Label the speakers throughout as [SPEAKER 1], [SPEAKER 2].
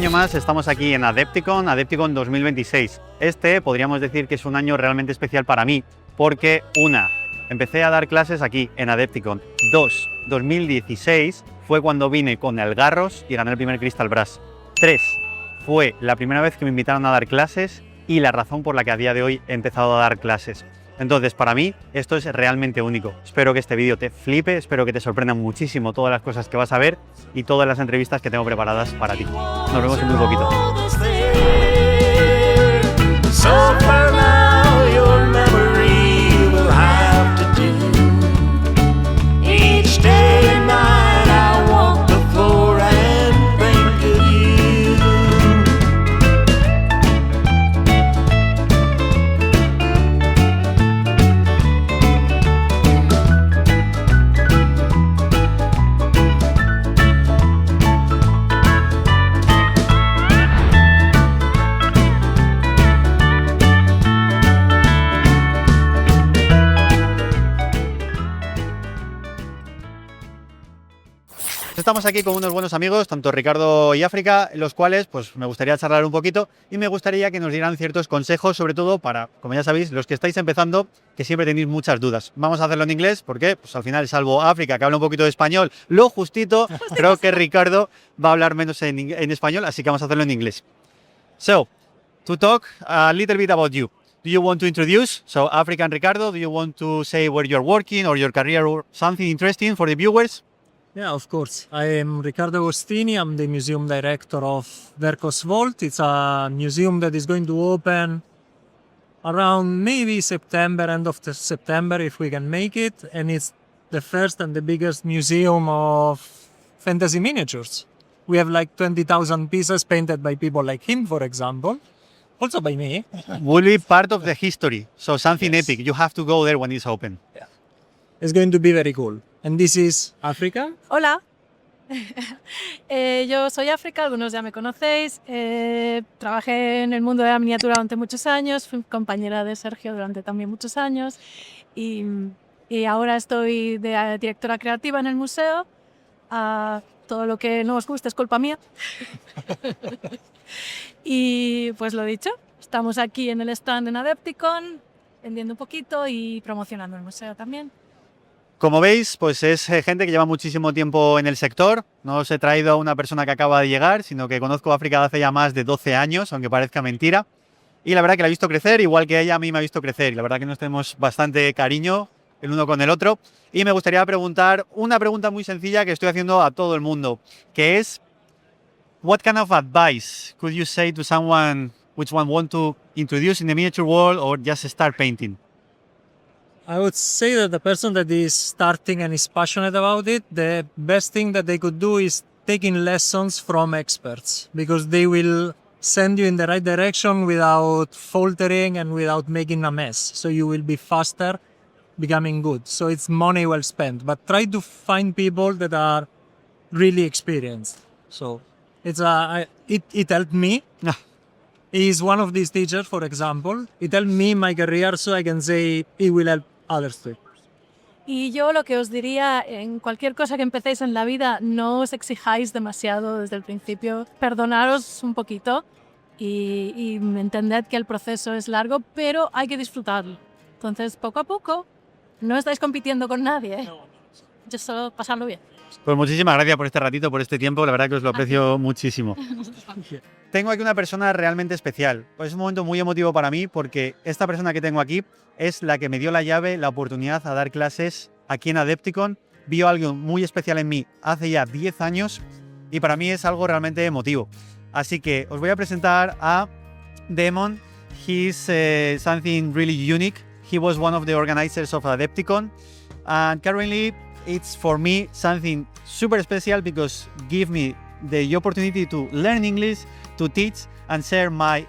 [SPEAKER 1] año más estamos aquí en AdeptiCon 2026. Este podríamos decir que es un año realmente especial para mí, porque empecé a dar clases aquí en AdeptiCon. 2016 fue cuando vine con el Garros y gané el primer Crystal Brass. 3, fue la primera vez que me invitaron a dar clases y la razón por la que a día de hoy he empezado a dar clases. Entonces, para mí, esto es realmente único. Espero que este vídeo te flipe, espero que te sorprendan muchísimo todas las cosas que vas a ver y todas las entrevistas que tengo preparadas para ti. Nos vemos en muy poquito. Estamos aquí con unos buenos amigos, tanto Ricardo y África, los cuales pues me gustaría charlar un poquito y me gustaría que nos dieran ciertos consejos, sobre todo para, como ya sabéis, los que estáis empezando, que siempre tenéis muchas dudas. Vamos a hacerlo en inglés porque pues al final, salvo África, que habla un poquito de español, lo justito, creo que Ricardo va a hablar menos en español, así que vamos a hacerlo en inglés. So, to talk a little bit about you. Do you want to introduce? So, África and Ricardo, do you want to say where you're working or your career or something interesting for the viewers?
[SPEAKER 2] Yeah, of course. I am Riccardo Agostini. I'm the museum director of Verko's Vault. It's a museum that is going to open around maybe September, end of September, if we can make it. And it's the first and the biggest museum of fantasy miniatures. We have like 20,000 pieces painted by people like him, for example. Also by me.
[SPEAKER 1] Will be part of the history, so something
[SPEAKER 2] Yes.
[SPEAKER 1] epic. You have to go there when it's open.
[SPEAKER 2] Yeah. It's going to be very cool. And this is África.
[SPEAKER 3] Hola, yo soy África, algunos ya me conocéis. Trabajé en el mundo de la miniatura durante muchos años, fui compañera de Sergio durante también muchos años y ahora estoy de directora creativa en el museo. Todo lo que no os guste es culpa mía. Y pues lo dicho, estamos aquí en el stand en AdeptiCon, vendiendo un poquito y promocionando el museo también.
[SPEAKER 1] Como veis, pues es gente que lleva muchísimo tiempo en el sector. No os he traído a una persona que acaba de llegar, sino que conozco a África de hace ya más de 12 años, aunque parezca mentira. Y la verdad que la he visto crecer, igual que ella a mí me ha visto crecer. Y la verdad que nos tenemos bastante cariño el uno con el otro. Y me gustaría preguntar una pregunta muy sencilla que estoy haciendo a todo el mundo, que es, what kind of advice could you say to someone which one want to introduce in the miniature world or just start painting?
[SPEAKER 2] I would say that the person that is starting and is passionate about it, the best thing that they could do is taking lessons from experts, because they will send you in the right direction without faltering and without making a mess. So you will be faster becoming good. So it's money well spent, but try to find people that are really experienced. So it's it helped me. He is one of these teachers, for example. It helped me in my career, so I can say it will help others too.
[SPEAKER 3] Y yo lo que os diría, en cualquier cosa que empecéis en la vida, no os exijáis demasiado desde el principio, perdonaros un poquito y entended que el proceso es largo, pero hay que disfrutarlo. Entonces, poco a poco, no estáis compitiendo con nadie, yo solo pasarlo bien.
[SPEAKER 1] Pues muchísimas gracias por este ratito, por este tiempo, la verdad que os lo aprecio muchísimo. Tengo aquí una persona realmente especial. Pues es un momento muy emotivo para mí porque esta persona que tengo aquí es la que me dio la llave, la oportunidad a dar clases aquí en AdeptiCon. Vio algo muy especial en mí hace ya 10 años y para mí es algo realmente emotivo. Así que os voy a presentar a Demon. He's something really unique. He was one of the organizers of AdeptiCon and currently it's for me something super special because give me the opportunity to learn English, to teach and share my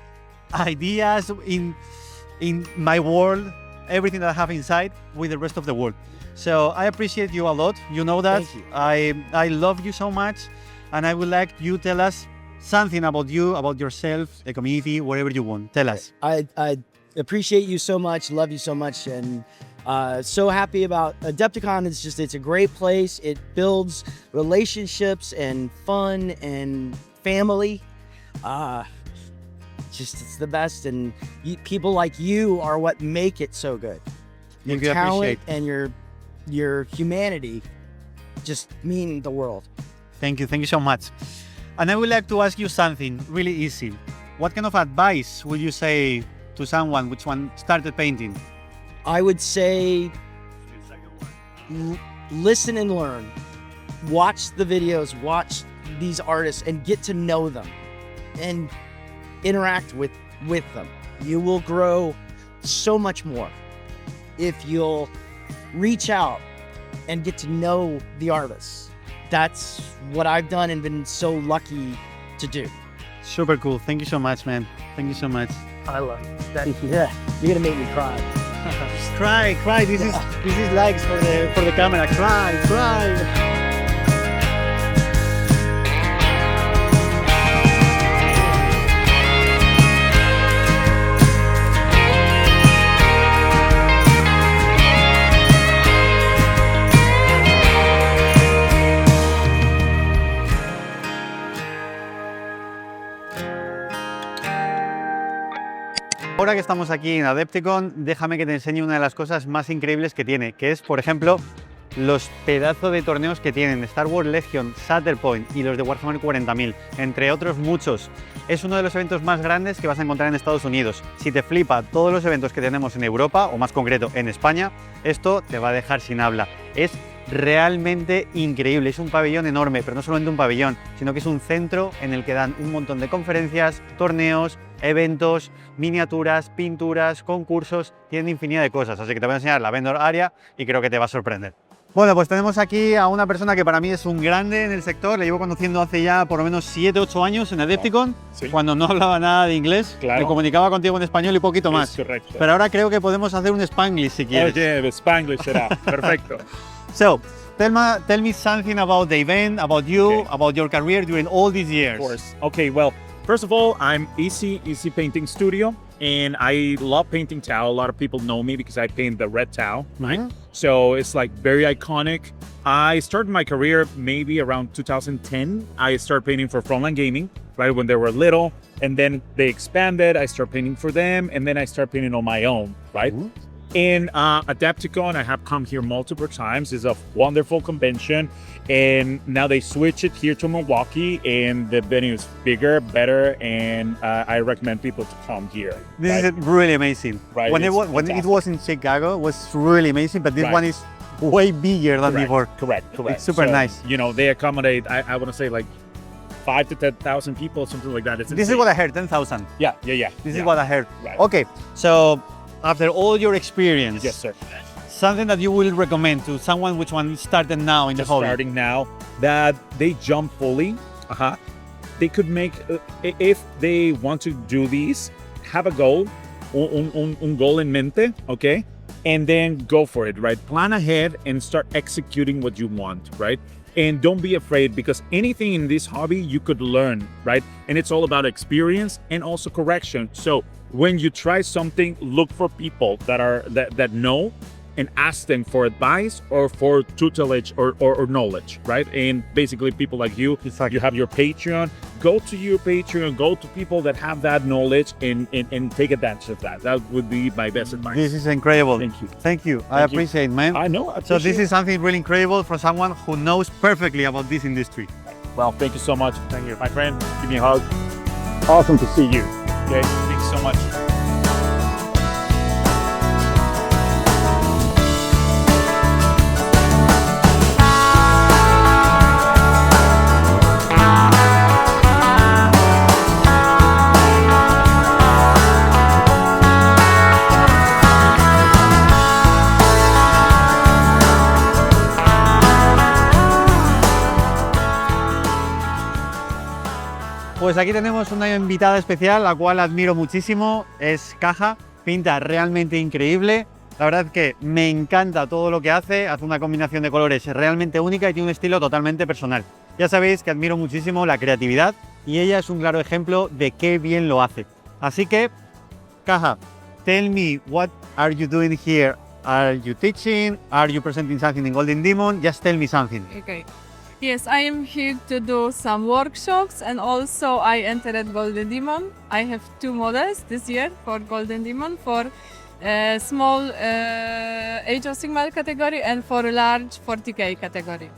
[SPEAKER 1] ideas in my world, everything that I have inside with the rest of the world. So I appreciate you a lot. You know that.
[SPEAKER 4] Thank you.
[SPEAKER 1] I love you so much and I would like you tell us something about you, about yourself, the community, whatever you want. Tell us.
[SPEAKER 4] I appreciate you so much, love you so much, and so happy about AdeptiCon. It's a great place. It builds relationships and fun and family. It's the best, and people like you are what make it so good. Your
[SPEAKER 1] Thank you,
[SPEAKER 4] talent
[SPEAKER 1] appreciate.
[SPEAKER 4] and your humanity just mean the world.
[SPEAKER 1] Thank you so much. And I would like to ask you something really easy. What kind of advice would you say to someone which one started painting?
[SPEAKER 4] I would say listen and learn. Watch the videos, watch these artists, and get to know them and interact with them. You will grow so much more if you'll reach out and get to know the artists. That's what I've done and been so lucky to do.
[SPEAKER 1] Super cool. Thank you so much, man. Thank you so much.
[SPEAKER 2] I love that.
[SPEAKER 4] Yeah, you're gonna make me cry.
[SPEAKER 1] Cry. This is likes for the camera. Cry. Ahora que estamos aquí en AdeptiCon, déjame que te enseñe una de las cosas más increíbles que tiene, que es, por ejemplo, los pedazos de torneos que tienen Star Wars Legion, Shatterpoint y los de Warhammer 40.000, entre otros muchos. Es uno de los eventos más grandes que vas a encontrar en Estados Unidos. Si te flipa todos los eventos que tenemos en Europa, o más concreto en España, esto te va a dejar sin habla. Es realmente increíble, es un pabellón enorme, pero no solamente un pabellón, sino que es un centro en el que dan un montón de conferencias, torneos, eventos, miniaturas, pinturas, concursos, tienen infinidad de cosas, así que te voy a enseñar la vendor area y creo que te va a sorprender. Bueno, pues tenemos aquí a una persona que para mí es un grande en el sector, le llevo conociendo hace ya por lo menos 7-8 años en AdeptiCon,
[SPEAKER 5] Sí.
[SPEAKER 1] cuando no hablaba nada de inglés,
[SPEAKER 5] Claro.
[SPEAKER 1] me comunicaba contigo en español y poquito más.
[SPEAKER 5] Es correcto.
[SPEAKER 1] Pero ahora creo que podemos hacer un Spanglish si quieres.
[SPEAKER 5] Oye, Spanglish será. Perfecto.
[SPEAKER 1] So, tell me something about the event, about you,
[SPEAKER 5] Okay.
[SPEAKER 1] about your career during all these years.
[SPEAKER 5] Of course. Okay, well, first of all, I'm Easy Painting Studio, and I love painting Tau. A lot of people know me because I paint the red Tau, right? So it's like very iconic. I started my career maybe around 2010. I started painting for Frontline Gaming, right, when they were little, and then they expanded. I started painting for them, and then I started painting on my own, right? In AdeptiCon, I have come here multiple times. It's a wonderful convention, and now they switch it here to Milwaukee, and the venue is bigger, better, and I recommend people to come here.
[SPEAKER 1] This is really amazing.
[SPEAKER 5] Right,
[SPEAKER 1] When,
[SPEAKER 5] it's
[SPEAKER 1] when it
[SPEAKER 5] fantastic.
[SPEAKER 1] was in Chicago, it was really amazing, but this
[SPEAKER 5] Right.
[SPEAKER 1] one is way bigger than before.
[SPEAKER 5] Correct.
[SPEAKER 1] It's super nice.
[SPEAKER 5] You know, they accommodate, I want to say like 5 to 10,000 people, something like that. It's
[SPEAKER 1] This is
[SPEAKER 5] insane.
[SPEAKER 1] what I heard, 10,000.
[SPEAKER 5] Yeah.
[SPEAKER 1] This is what I heard.
[SPEAKER 5] Right.
[SPEAKER 1] Okay, so after all your experience,
[SPEAKER 5] Yes, sir.
[SPEAKER 1] something that you will recommend to someone which one started now in the
[SPEAKER 5] Just
[SPEAKER 1] hobby.
[SPEAKER 5] starting now, that they jump fully. They could make, if they want to do these, have a goal, un goal in mente, okay? And then go for it, right? Plan ahead and start executing what you want, right? And don't be afraid, because anything in this hobby you could learn, right? And it's all about experience and also correction. So when you try something, look for people that know, and ask them for advice or for tutelage or knowledge, right? And basically people like you,
[SPEAKER 1] Exactly.
[SPEAKER 5] you have your Patreon, go to your Patreon, go to people that have that knowledge and take advantage of that. That would be my best advice.
[SPEAKER 1] This is incredible.
[SPEAKER 5] Thank you.
[SPEAKER 1] Thank you. I
[SPEAKER 5] Thank you.
[SPEAKER 1] appreciate, man.
[SPEAKER 5] I know.
[SPEAKER 1] So this is something really incredible for someone who knows perfectly about this industry.
[SPEAKER 5] Well, thank you so much. Thank you. My friend, give me a hug. Awesome to see you. Okay, thank you so much.
[SPEAKER 1] Pues aquí tenemos una invitada especial, la cual admiro muchísimo, es Caja, pinta realmente increíble, la verdad que me encanta todo lo que hace una combinación de colores realmente única y tiene un estilo totalmente personal. Ya sabéis que admiro muchísimo la creatividad y ella es un claro ejemplo de qué bien lo hace. Así que, Caja, tell me what are you doing here? Are you teaching? Are you presenting something in Golden Demon? Just tell me something.
[SPEAKER 6] Okay. Yes, I am here to do some workshops, and also I entered Golden Demon. I have 2 models this year for Golden Demon, for small Age of Sigmar category and for large 40k category.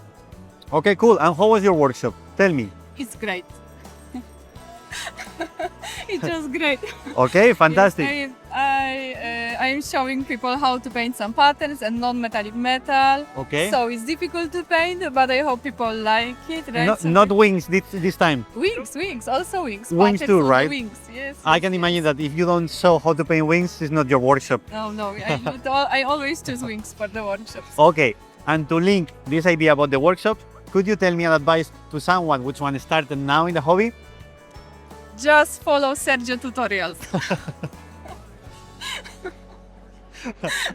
[SPEAKER 1] Okay, cool. And how was your workshop? Tell me.
[SPEAKER 6] It's great. It was great.
[SPEAKER 1] Okay, fantastic.
[SPEAKER 6] Yes, I am showing people how to paint some patterns and non-metallic metal.
[SPEAKER 1] Okay.
[SPEAKER 6] So it's difficult to paint, but I hope people like it, right?
[SPEAKER 1] No,
[SPEAKER 6] So
[SPEAKER 1] not wings this time.
[SPEAKER 6] wings, also wings.
[SPEAKER 1] Wings
[SPEAKER 6] Patterns
[SPEAKER 1] too,
[SPEAKER 6] on the
[SPEAKER 1] right?
[SPEAKER 6] Wings, yes.
[SPEAKER 1] I
[SPEAKER 6] yes,
[SPEAKER 1] can
[SPEAKER 6] yes.
[SPEAKER 1] imagine that if you don't show how to paint wings, it's not your workshop.
[SPEAKER 6] No, I always choose wings for the workshops.
[SPEAKER 1] Okay, and to link this idea about the workshop, could you tell me an advice to someone which one started now in the hobby?
[SPEAKER 6] Just follow Sergio tutorials.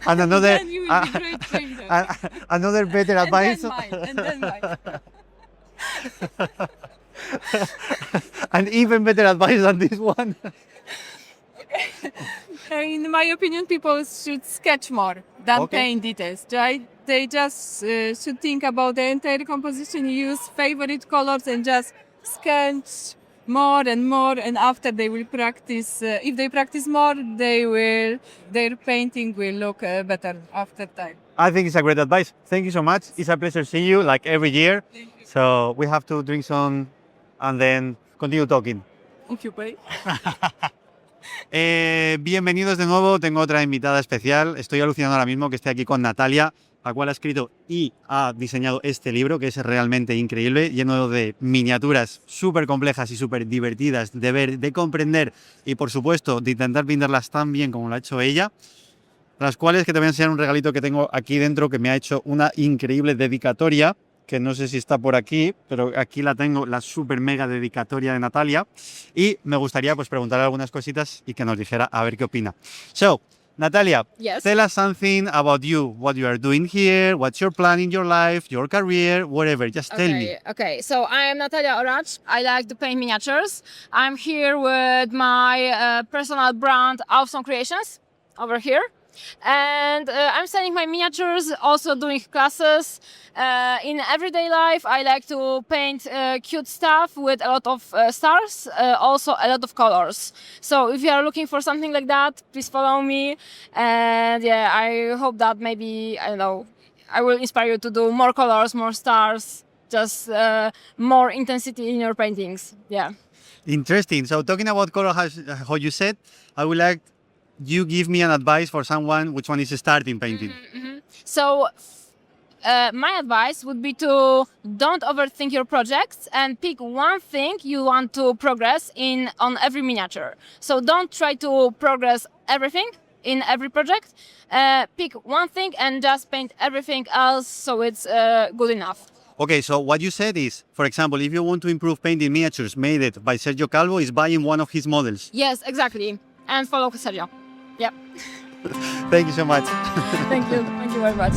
[SPEAKER 1] And another,
[SPEAKER 6] Then you will be great painter.
[SPEAKER 1] another better advice,
[SPEAKER 6] And then mine.
[SPEAKER 1] and even better advice than this one.
[SPEAKER 6] In my opinion, people should sketch more than
[SPEAKER 1] Okay.
[SPEAKER 6] paint details. Right? They just should think about the entire composition, use favorite colors, and just sketch more and more. And after they will practice, if they practice more, their painting will look better after time.
[SPEAKER 1] I think it's a great advice. Thank you so much. It's a pleasure seeing you like every year. So we have to drink some and then continue talking.
[SPEAKER 6] If you pay.
[SPEAKER 1] Bienvenidos de nuevo, tengo otra invitada especial. Estoy alucinando ahora mismo que esté aquí con Natalia, la cual ha escrito y ha diseñado este libro que es realmente increíble, lleno de miniaturas súper complejas y súper divertidas de ver, de comprender y por supuesto de intentar pintarlas tan bien como lo ha hecho ella. Las cuales que te voy a enseñar un regalito que tengo aquí dentro que me ha hecho una increíble dedicatoria, que no sé si está por aquí, pero aquí la tengo, la super mega dedicatoria de Natalia. Y me gustaría pues preguntarle algunas cositas y que nos dijera a ver qué opina. So, Natalia,
[SPEAKER 7] Yes.
[SPEAKER 1] tell us something about you, what you are doing here, what's your plan in your life, your career, whatever. Just tell me.
[SPEAKER 7] Okay. So I am Natalia Oracz. I like to paint miniatures. I'm here with my personal brand, Awesome Creations, over here. And I'm selling my miniatures, also doing classes. In everyday life, I like to paint cute stuff with a lot of stars, also a lot of colors. So if you are looking for something like that, please follow me. And yeah, I hope that maybe, I don't know, I will inspire you to do more colors, more stars, just more intensity in your paintings. Yeah.
[SPEAKER 1] Interesting. So talking about color, how you said, I would like you give me an advice for someone which one is starting painting.
[SPEAKER 7] So my advice would be to don't overthink your projects and pick one thing you want to progress in on every miniature. So don't try to progress everything in every project. Pick one thing and just paint everything else so it's good enough.
[SPEAKER 1] Okay, so what you said is, for example, if you want to improve painting miniatures made by Sergio Calvo, is buying one of his models.
[SPEAKER 7] Yes, exactly. And follow Sergio. Yep.
[SPEAKER 1] Thank you so much.
[SPEAKER 7] Thank you. Thank you very much.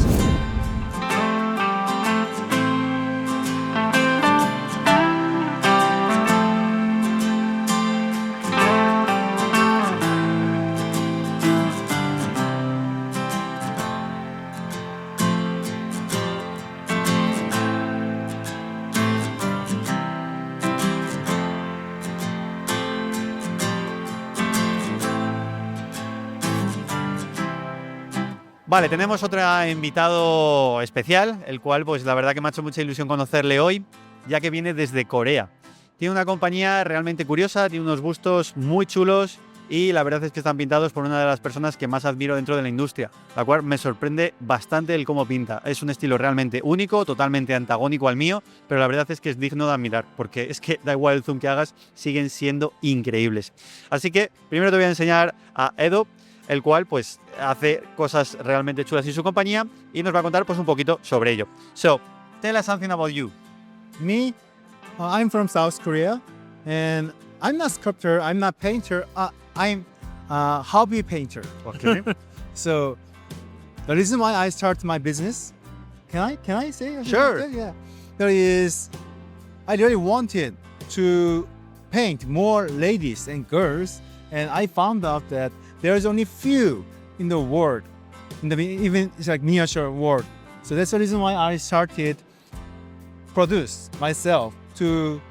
[SPEAKER 1] Vale, tenemos otro invitado especial, el cual pues la verdad que me ha hecho mucha ilusión conocerle hoy, ya que viene desde Corea. Tiene una compañía realmente curiosa, tiene unos gustos muy chulos y la verdad es que están pintados por una de las personas que más admiro dentro de la industria, la cual me sorprende bastante el cómo pinta. Es un estilo realmente único, totalmente antagónico al mío, pero la verdad es que es digno de admirar, porque es que da igual el zoom que hagas, siguen siendo increíbles. Así que primero te voy a enseñar a Edo, el cual pues hace cosas realmente chulas en su compañía y nos va a contar pues un poquito sobre ello. So, tell us something about you.
[SPEAKER 8] Me, I'm from South Korea, and I'm not sculptor, I'm not painter, I'm a hobby painter.
[SPEAKER 1] Okay.
[SPEAKER 8] So the reason why I started my business, can I say?
[SPEAKER 1] Sure.
[SPEAKER 8] Yeah. There is, I really wanted to paint more ladies and girls, and I found out that there's only few in the world, even it's like miniature world. So that's the reason why I started produce myself to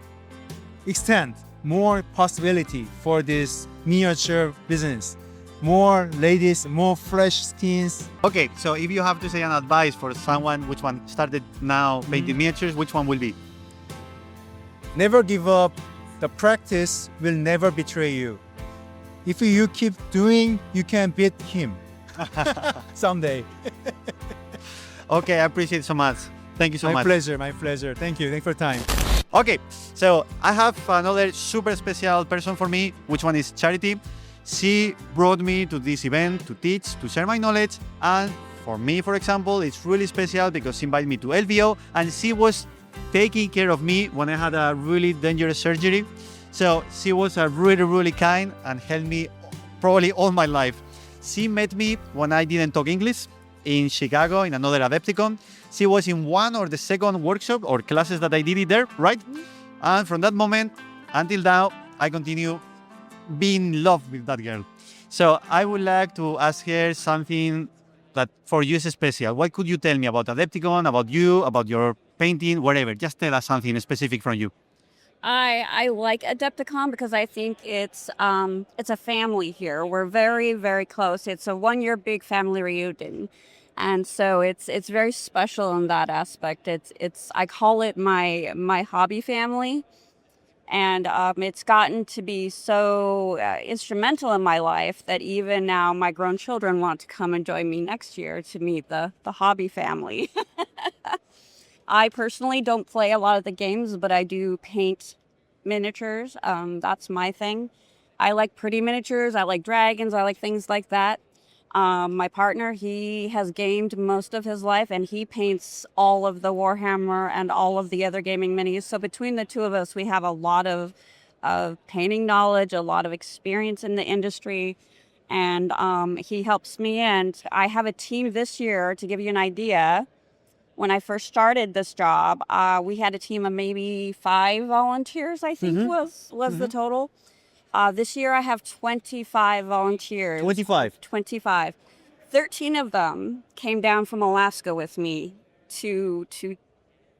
[SPEAKER 8] extend more possibility for this miniature business. More ladies, more fresh skins.
[SPEAKER 1] Okay, so if you have to say an advice for someone which one started now painting miniatures, which one will be?
[SPEAKER 8] Never give up. The practice will never betray you. If you keep doing, you can beat him someday.
[SPEAKER 1] Okay, I appreciate it so much. Thank you so
[SPEAKER 8] My
[SPEAKER 1] much.
[SPEAKER 8] pleasure, my pleasure. Thank you. Thanks for your time.
[SPEAKER 1] Okay, so I have another super special person for me, which one is Charity. She brought me to this event to teach, to share my knowledge, and for me, for example, it's really special because she invited me to LVO and she was taking care of me when I had a really dangerous surgery. So she was really kind and helped me probably all my life. She met me when I didn't talk English in Chicago in another AdeptiCon. She was in one or the second workshop or classes that I did it there, right? And from that moment until now, I continue being in love with that girl. So I would like to ask her something that for you is special. What could you tell me about AdeptiCon, about you, about your painting, whatever? Just tell us something specific from you.
[SPEAKER 9] I like AdeptiCon because I think it's a family here. We're very close. It's a 1-year big family reunion, and so it's very special in that aspect. It's I call it my hobby family, and it's gotten to be so instrumental in my life that even now my grown children want to come and join me next year to meet the hobby family. I personally don't play a lot of the games, but I do paint miniatures. That's my thing. I like pretty miniatures. I like dragons. I like things like that. My partner, he has gamed most of his life, and he paints all of the Warhammer and all of the other gaming minis. So between the two of us, we have a lot of painting knowledge, a lot of experience in the industry, and he helps me. And I have a team this year, to give you an idea. When I first started this job, we had a team of maybe 5 volunteers, I think was the total. This year I have 25 volunteers. 25. 13 of them came down from Alaska with me to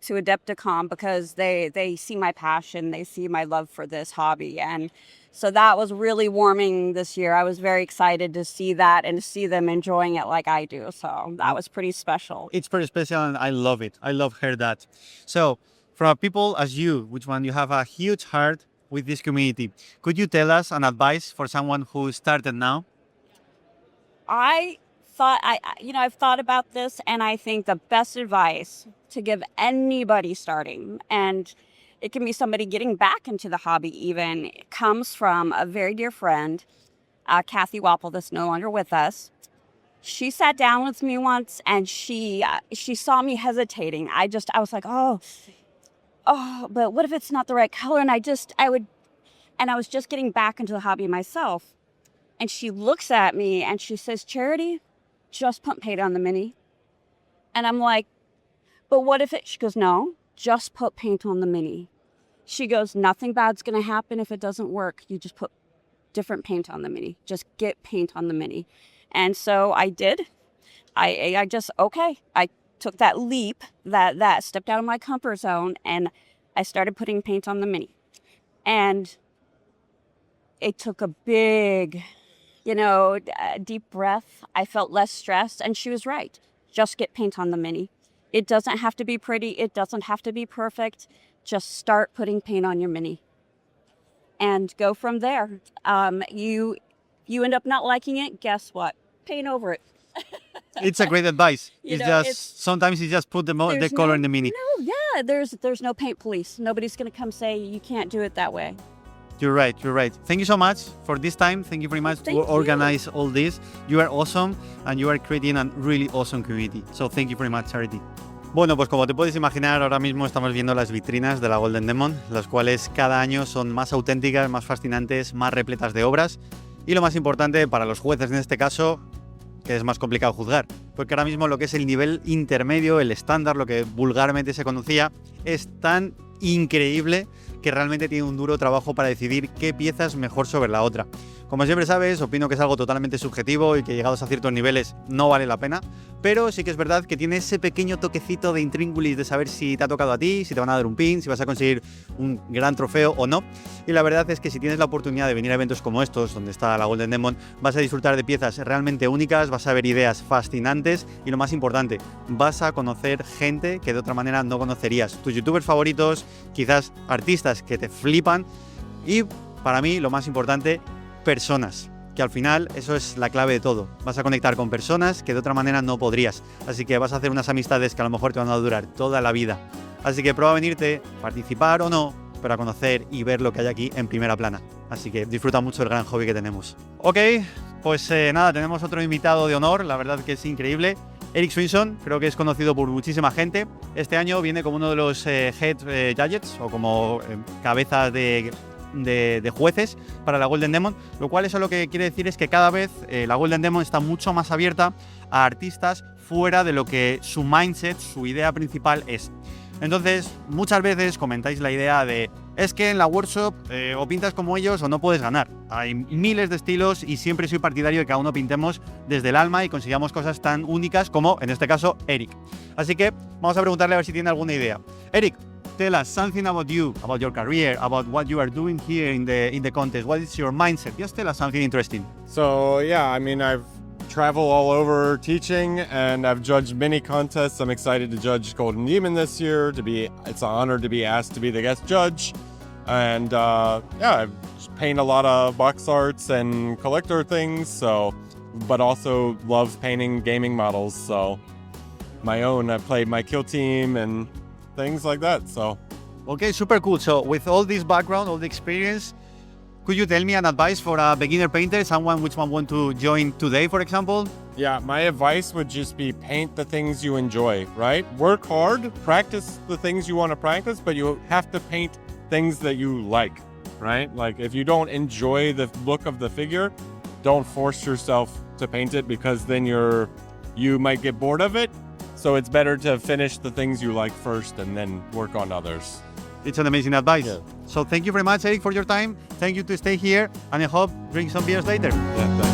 [SPEAKER 9] AdeptiCon because they see my passion, they see my love for this hobby. And so that was really warming this year. I was very excited to see that and to see them enjoying it like I do. So that was pretty special.
[SPEAKER 1] It's pretty special and I love it. I love her that. So from people as you, which one you have a huge heart with this community, could you tell us an advice for someone who started now?
[SPEAKER 9] I've thought about this, and I think the best advice to give anybody starting, and it can be somebody getting back into the hobby even, comes from a very dear friend, Kathy Wapple, that's no longer with us. She sat down with me once, and she saw me hesitating. I was like, oh, but what if it's not the right color? And I was just getting back into the hobby myself. And she looks at me and she says, Charity, just put paint on the mini. And I'm like, but what if she goes, no, just put paint on the mini. She goes, nothing bad's going to happen if it doesn't work. You just put different paint on the mini. Just get paint on the mini. And so I did. I took that leap, that stepped out of my comfort zone, and I started putting paint on the mini. And it took a big, deep breath. I felt less stressed, and she was right. Just get paint on the mini. It doesn't have to be pretty. It doesn't have to be perfect. Just start putting paint on your mini and go from there. You end up not liking it, guess what? Paint over it.
[SPEAKER 1] It's a great advice. Sometimes you just put the color in the mini.
[SPEAKER 9] No, yeah, there's no paint police. Nobody's going to come say you can't do it that way.
[SPEAKER 1] You're right. Thank you so much for this time. Thank you very much to organize all this. You are awesome and you are creating a really awesome community. So thank you very much, Charity. Bueno, pues como te puedes imaginar, ahora mismo estamos viendo las vitrinas de la Golden Demon, las cuales cada año son más auténticas, más fascinantes, más repletas de obras. Y lo más importante para los jueces en este caso, que es más complicado juzgar, porque ahora mismo lo que es el nivel intermedio, el estándar, lo que vulgarmente se conocía, es tan increíble que realmente tiene un duro trabajo para decidir qué pieza es mejor sobre la otra. Como siempre sabes, opino que es algo totalmente subjetivo y que llegados a ciertos niveles no vale la pena, pero sí que es verdad que tiene ese pequeño toquecito de intríngulis de saber si te ha tocado a ti, si te van a dar un pin, si vas a conseguir un gran trofeo o no. Y la verdad es que si tienes la oportunidad de venir a eventos como estos, donde está la Golden Demon, vas a disfrutar de piezas realmente únicas, vas a ver ideas fascinantes y lo más importante, vas a conocer gente que de otra manera no conocerías. Tus youtubers favoritos, quizás artistas que te flipan y, para mí, lo más importante, personas, que al final eso es la clave de todo. Vas a conectar con personas que de otra manera no podrías, así que vas a hacer unas amistades que a lo mejor te van a durar toda la vida. Así que prueba a venirte, participar o no, pero a conocer y ver lo que hay aquí en primera plana. Así que disfruta mucho el gran hobby que tenemos. Ok, pues nada, tenemos otro invitado de honor, la verdad que es increíble. Eric Swinson, creo que es conocido por muchísima gente. Este año viene como uno de los head judges o como cabezas de jueces para la Golden Demon, lo cual eso lo que quiere decir es que cada vez la Golden Demon está mucho más abierta a artistas fuera de lo que su mindset, su idea principal es. Entonces, muchas veces comentáis la idea de es que en la workshop o pintas como ellos o no puedes ganar. Hay miles de estilos y siempre soy partidario de que cada uno pintemos desde el alma y consigamos cosas tan únicas como, en este caso, Eric. Así que vamos a preguntarle a ver si tiene alguna idea. Eric, tell us something about you, about your career, about what you are doing here in the contest. What is your mindset? Just tell us something interesting.
[SPEAKER 10] So yeah, I mean, I've traveled all over teaching and I've judged many contests. I'm excited to judge Golden Demon this year. It's an honor to be asked to be the guest judge. And yeah, I paint a lot of box arts and collector things. But also love painting gaming models. So my own, I played my kill team and things like that. So
[SPEAKER 1] okay, super cool. So with all this background, all the experience, could you tell me an advice for a beginner painter, someone which one want to join today, for example?
[SPEAKER 10] yeah, my advice would just be paint the things you enjoy, right? Work hard, practice the things you want to practice, but you have to paint things that you like, right? Like if you don't enjoy the look of the figure, don't force yourself to paint it because then you might get bored of it. So it's better to finish the things you like first and then work on others.
[SPEAKER 1] It's an amazing advice.
[SPEAKER 10] Yeah.
[SPEAKER 1] So thank you very much, Eric, for your time. Thank you to stay here, and I hope drink some beers later.
[SPEAKER 10] Yeah,